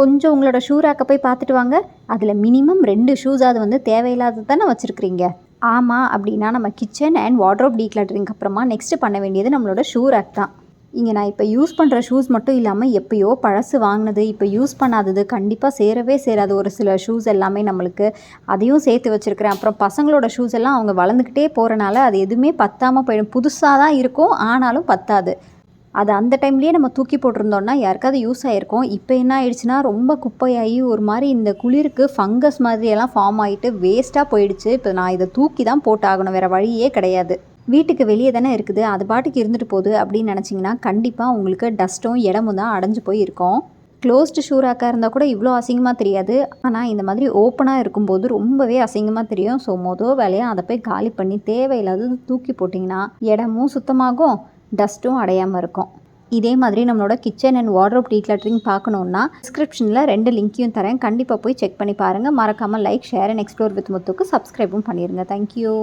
கொஞ்சம் உங்களோட ஷூ ரேக்கை போய் பார்த்துட்டு வாங்க. அதில் மினிமம் 2 ஷூஸாவது வந்து தேவையில்லாதது தானே வச்சுருக்கிறீங்க. ஆமாம், அப்படின்னா நம்ம கிச்சன் அண்ட் வார்ட்ரோப் டீக்ளட்டரிங்க்கு அப்புறமா நெக்ஸ்ட்டு பண்ண வேண்டியது நம்மளோட ஷூ ரேக் தான். இங்கே நான் இப்போ யூஸ் பண்ணுற ஷூஸ் மட்டும் இல்லாமல் எப்போயோ பழசு வாங்கினது, இப்போ யூஸ் பண்ணாதது கண்டிப்பாக சேரவே சேராது ஒரு சில ஷூஸ் எல்லாமே நம்மளுக்கு. அதையும் சேர்த்து வச்சுருக்கிறேன். அப்புறம் பசங்களோட ஷூஸ் எல்லாம் அவங்க வளர்ந்துக்கிட்டே போகிறனால அது எதுவுமே பத்தாமல் போயிடும். புதுசாக தான் இருக்கும், ஆனாலும் பத்தாது. அது அந்த டைம்லேயே நம்ம தூக்கி போட்டிருந்தோன்னா யாருக்காவது யூஸ் ஆகிருக்கும். இப்போ என்ன ஆயிடுச்சுன்னா ரொம்ப குப்பையாகி ஒரு மாதிரி இந்த குளிருக்கு ஃபங்கஸ் மாதிரியெல்லாம் ஃபார்ம் ஆகிட்டு வேஸ்ட்டாக போயிடுச்சு. இப்போ நான் இதை தூக்கி தான் போட்டாகணும், வேறு வழியே கிடையாது. வீட்டுக்கு வெளியே தானே இருக்குது, அது பாட்டுக்கு இருந்துட்டு போகுது அப்படின்னு நினச்சிங்கன்னா கண்டிப்பாக உங்களுக்கு டஸ்ட்டும் இடமும் தான் அடைஞ்சு போய் இருக்கும். க்ளோஸ்டு ஷூ ரேக்காக இருந்தால் கூட இவ்வளோ அசிங்கமாக தெரியாது. ஆனால் இந்த மாதிரி ஓப்பனாக இருக்கும்போது ரொம்பவே அசிங்கமாக தெரியும். ஸோ வேலையாக அதை போய் காலி பண்ணி தேவையில்லாதது தூக்கி போட்டிங்கன்னா இடமும் சுத்தமாகும், டஸ்ட்டும் அடையாமல் இருக்கும். இதே மாதிரி நம்மளோட கிச்சன் அண்ட் வார்ட்ரோப் டீக்ளட்டரிங் பார்க்கணுன்னா டிஸ்கிரிப்ஷனில் 2 லிங்க்கையும் தரேன். கண்டிப்பாக போய் செக் பண்ணி பாருங்கள். மறக்காமல் like, share and explore with முத்துக்கு சப்ஸ்கிரைபும் பண்ணிடுங்க. தேங்க்யூ.